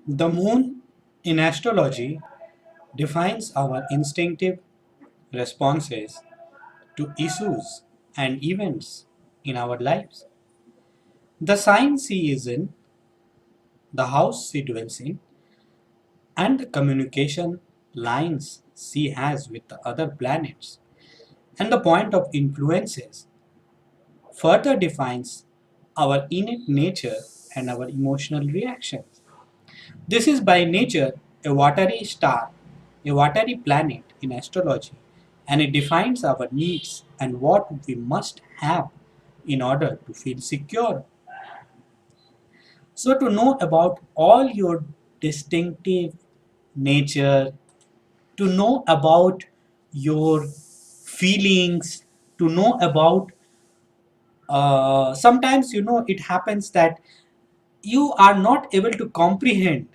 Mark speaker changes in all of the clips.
Speaker 1: The moon in astrology defines our instinctive responses to issues and events in our lives. The sign she is in, the house she dwells in, and the communication lines she has with the other planets, and the point of influences further defines our innate nature and our emotional reactions. This is by nature a watery star, a watery planet in astrology, and it defines our needs and what we must have in order to feel secure. So, to know about all your distinctive nature, to know about your feelings, to know about sometimes it happens that you are not able to comprehend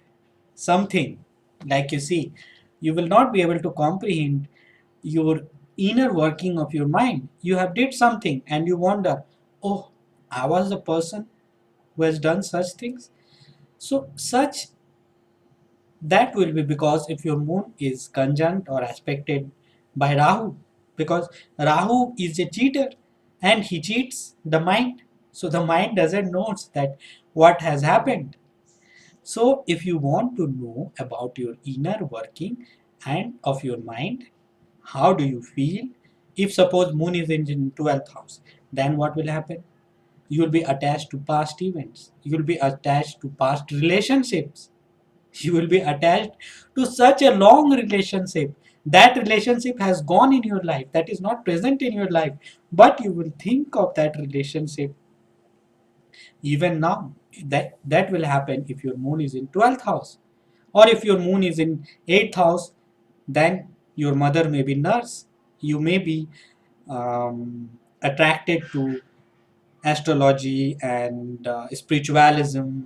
Speaker 1: something, like you see, you will not be able to comprehend your inner working of your mind. You have did something and you wonder, oh, I was the person who has done such things. So such that will be because if your moon is conjunct or aspected by Rahu, because Rahu is a cheater and he cheats the mind, so the mind doesn't know that what has happened. So if you want to know about your inner working and of your mind, how do you feel? If suppose moon is in 12th house, then what will happen? You will be attached to past events. You will be attached to past relationships. You will be attached to such a long relationship. That relationship has gone in your life. That is not present in your life. But you will think of that relationship even now. That will happen if your moon is in 12th house, or if your moon is in 8th house. Then your mother may be nurse, you may be attracted to astrology and spiritualism,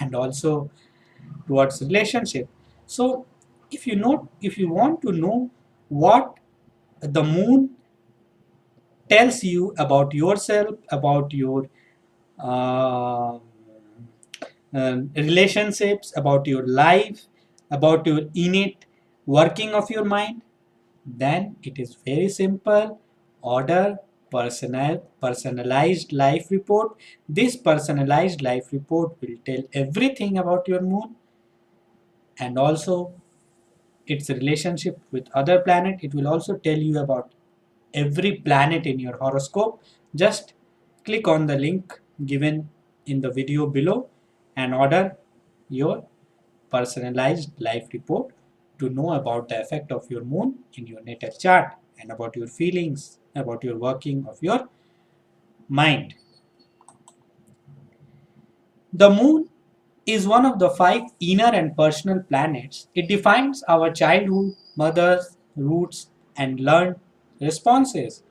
Speaker 1: and also towards relationship. So if you want to know what the moon tells you about yourself, about your uh, relationships, about your life, about your innate working of your mind, then it is very simple. Order personalized life report. This personalized life report will tell everything about your moon and also its relationship with other planet. It will also tell you about every planet in your horoscope. Just click on the link given in the video below and order your personalized life report to know about the effect of your moon in your natal chart and about your feelings, about your working of your mind. The moon is one of the five inner and personal planets. It defines our childhood, mother's roots, and learned responses.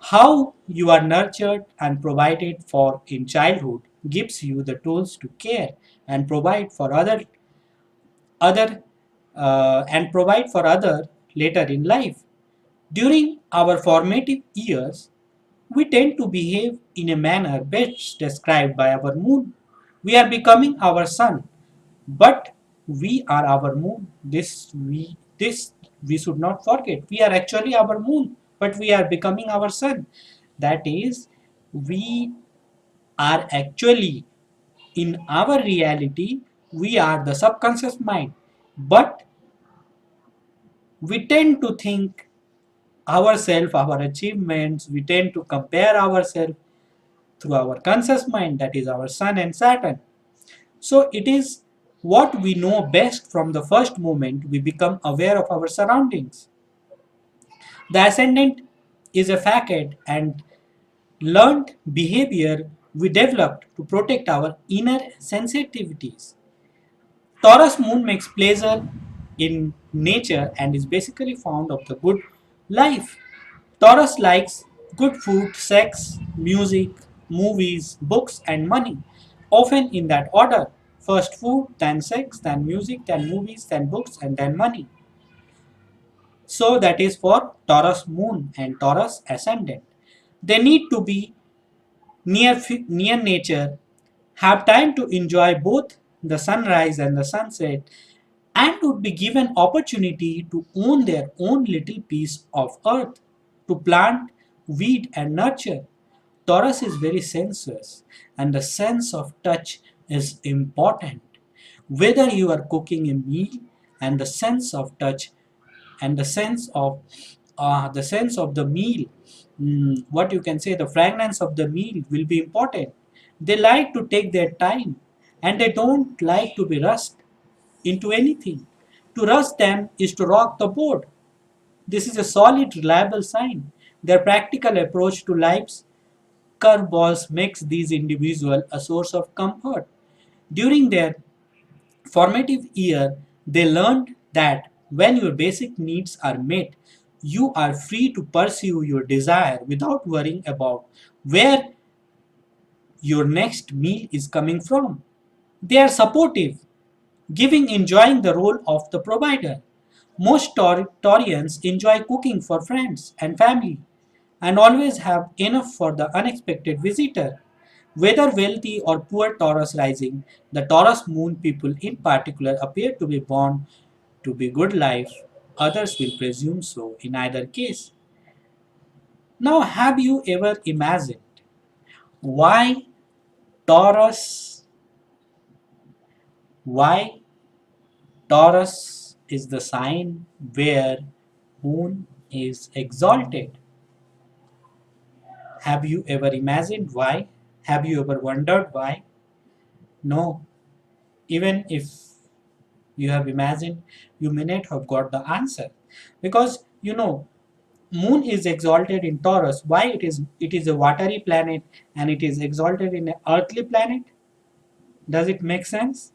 Speaker 1: How you are nurtured and provided for in childhood gives you the tools to care and provide for other and provide for other later in life. During our formative years, we tend to behave in a manner best described by our moon. We are becoming our sun, but we are our moon. This we should not forget. We are actually our moon, but we are becoming our sun. That is, we are actually in our reality. We are the subconscious mind, but we tend to think ourselves, our achievements. We tend to compare ourselves through our conscious mind, that is our sun and Saturn. So it is what we know best from the first moment we become aware of our surroundings. The ascendant is a facet and learned behavior we developed to protect our inner sensitivities. Taurus moon makes pleasure in nature and is basically found of the good life. Taurus likes good food, sex, music, movies, books, and money, often in that order. First food, then sex, then music, then movies, then books, and then money. So that is for Taurus moon and Taurus ascendant. They need to be near nature, have time to enjoy both the sunrise and the sunset, and would be given opportunity to own their own little piece of earth, to plant, weed, and nurture. Taurus is very sensuous, and the sense of touch is important. Whether you are cooking a meal, and the sense of touch and the sense of the meal, what you can say, the fragrance of the meal will be important. They like to take their time, and they don't like to be rushed into anything. To rush them is to rock the boat. This is a solid, reliable sign. Their practical approach to life's curveballs makes these individuals a source of comfort. During their formative year, they learned that when your basic needs are met, you are free to pursue your desire without worrying about where your next meal is coming from. They are supportive, giving enjoying the role of the provider. Most Taurians enjoy cooking for friends and family and always have enough for the unexpected visitor. Whether wealthy or poor Taurus rising, the Taurus moon people in particular appear to be born to be good life. Others will presume so in either case. Now, have you ever imagined why Taurus, why Taurus is the sign where moon is exalted? Have you ever imagined why? Have you ever wondered why? No. Even if you have imagined, you may not have got the answer. Because moon is exalted in Taurus. Why it is a watery planet and it is exalted in an earthly planet? Does it make sense?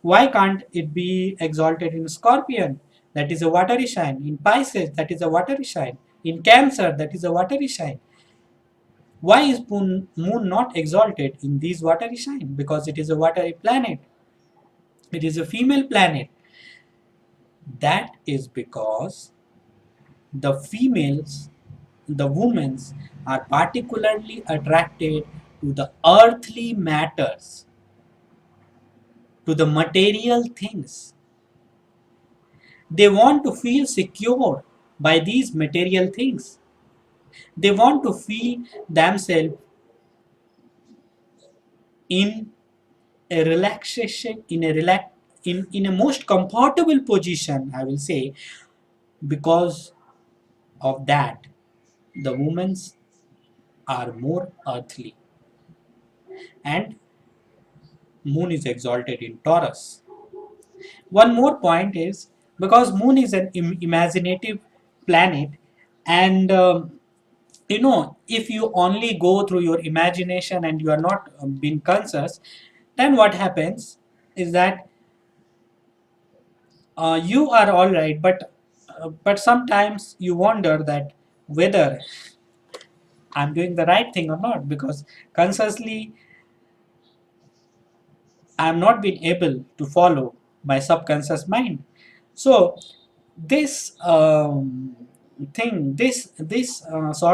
Speaker 1: Why can't it be exalted in Scorpion? That is a watery sign. In Pisces, that is a watery sign. In Cancer, that is a watery sign. Why is moon not exalted in these watery signs? Because it is a watery planet. It is a female planet. That is because the females, the women, are particularly attracted to the earthly matters, to the material things. They want to feel secure by these material things. They want to feel themselves in a relaxation, in a most comfortable position, I will say. Because of that, the women are more earthly, and moon is exalted in Taurus. One more point is, because moon is an imaginative planet, and if you only go through your imagination and you are not being conscious, then what happens is that you are all right, but sometimes you wonder that whether I'm doing the right thing or not, because consciously I'm not being able to follow my subconscious mind. So this sort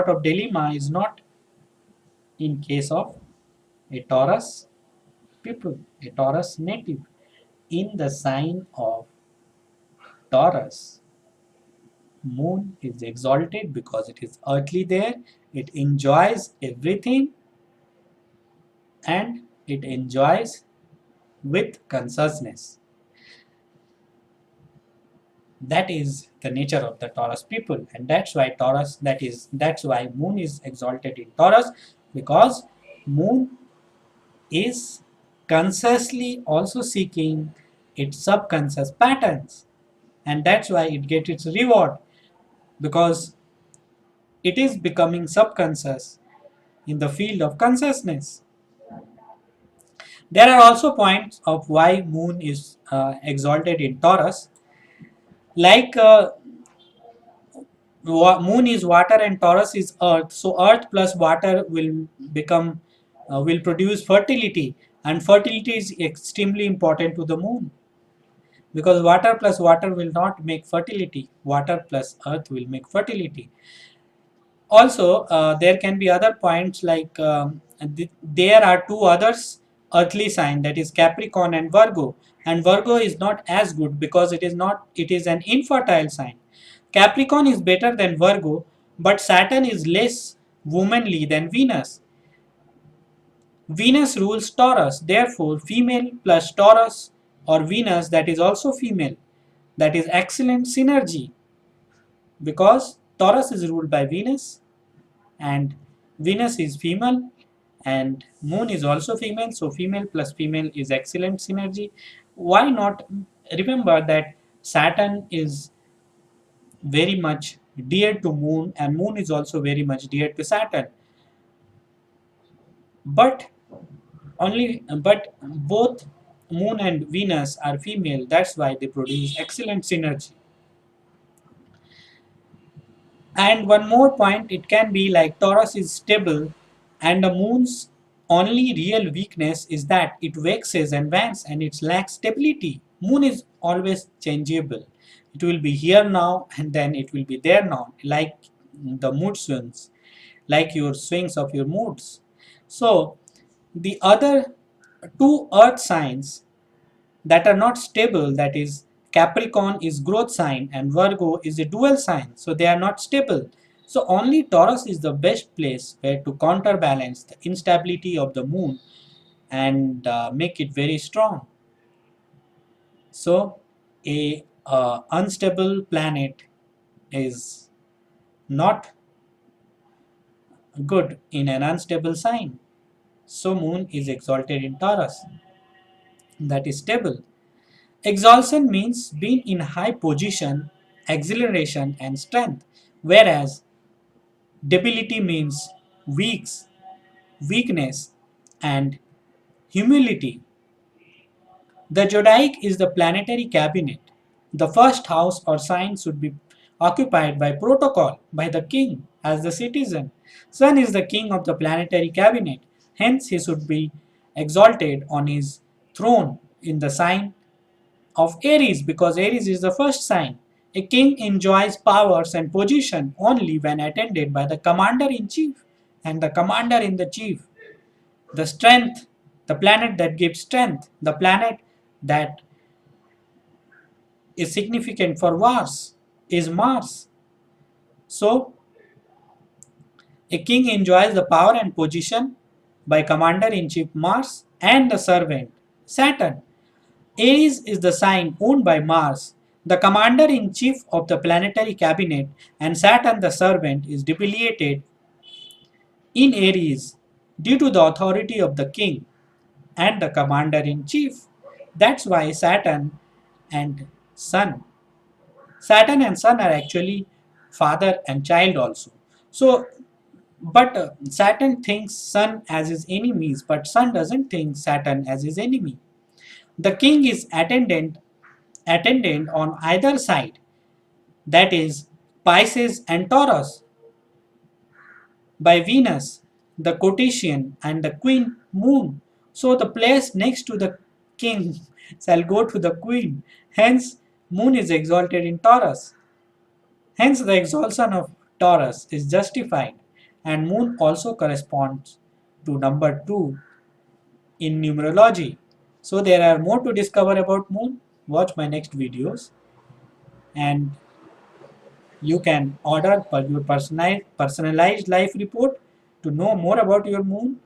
Speaker 1: of dilemma is not in case of a Taurus people, a Taurus native. In the sign of Taurus, moon is exalted because it is earthly there. It enjoys everything, and it enjoys with consciousness. That is the nature of the Taurus people, and that's why moon is exalted in Taurus, because moon is consciously also seeking its subconscious patterns, and that's why it gets its reward, because it is becoming subconscious in the field of consciousness. There are also points of why moon is exalted in Taurus, like moon is water and Taurus is earth, so earth plus water will produce fertility, and fertility is extremely important to the moon, because water plus water will not make fertility, water plus earth will make fertility. Also, there can be other points like there are two others earthly sign, that is Capricorn and Virgo. And Virgo is not as good because it is an infertile sign. Capricorn is better than Virgo, but Saturn is less womanly than Venus. Venus rules Taurus, therefore female plus Taurus or Venus that is also female. That is excellent synergy because Taurus is ruled by Venus and Venus is female and Moon is also female, so female plus female is excellent synergy. Why not remember that Saturn is very much dear to Moon and Moon is also very much dear to Saturn, but but both Moon and Venus are female, that's why they produce excellent synergy. And one more point, it can be like Taurus is stable, and the moon's only real weakness is that it waxes and wanes and it lacks stability. Moon is always changeable. It will be here now and then it will be there now, like the mood swings, like your swings of your moods. So the other two earth signs that are not stable, that is Capricorn is growth sign and Virgo is a dual sign, so they are not stable. So only Taurus is the best place where to counterbalance the instability of the moon and make it very strong. So a unstable planet is not good in an unstable sign. So moon is exalted in Taurus, that is stable. Exaltation means being in high position, exhilaration, and strength, whereas debility means weakness, and humility. The zodiac is the planetary cabinet. The first house or sign should be occupied by protocol by the king as the citizen. Sun is the king of the planetary cabinet, hence he should be exalted on his throne in the sign of Aries because Aries is the first sign. A king enjoys powers and position only when attended by the commander in chief. And the commander in the chief, the strength, the planet that gives strength, the planet that is significant for wars is Mars. So, a king enjoys the power and position by commander in chief Mars and the servant Saturn. Aries is the sign owned by Mars, the commander in chief of the planetary cabinet, and Saturn, the servant, is debilitated in Aries due to the authority of the king and the commander in chief. That's why and Sun, Saturn and Sun are actually father and child also. So, but Saturn thinks Sun as his enemies, but Sun doesn't think Saturn as his enemy. The king is attendant on either side, that is Pisces and Taurus, by Venus, the Cotitian, and the Queen Moon. So the place next to the king shall go to the queen. Hence, Moon is exalted in Taurus. Hence, the exaltation of Taurus is justified, and Moon also corresponds to number 2 in numerology. So there are more to discover about Moon. Watch my next videos and you can order for your personalized life report. To know more about your moon,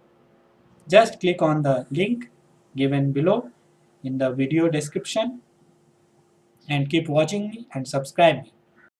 Speaker 1: just click on the link given below in the video description and keep watching me and subscribe me.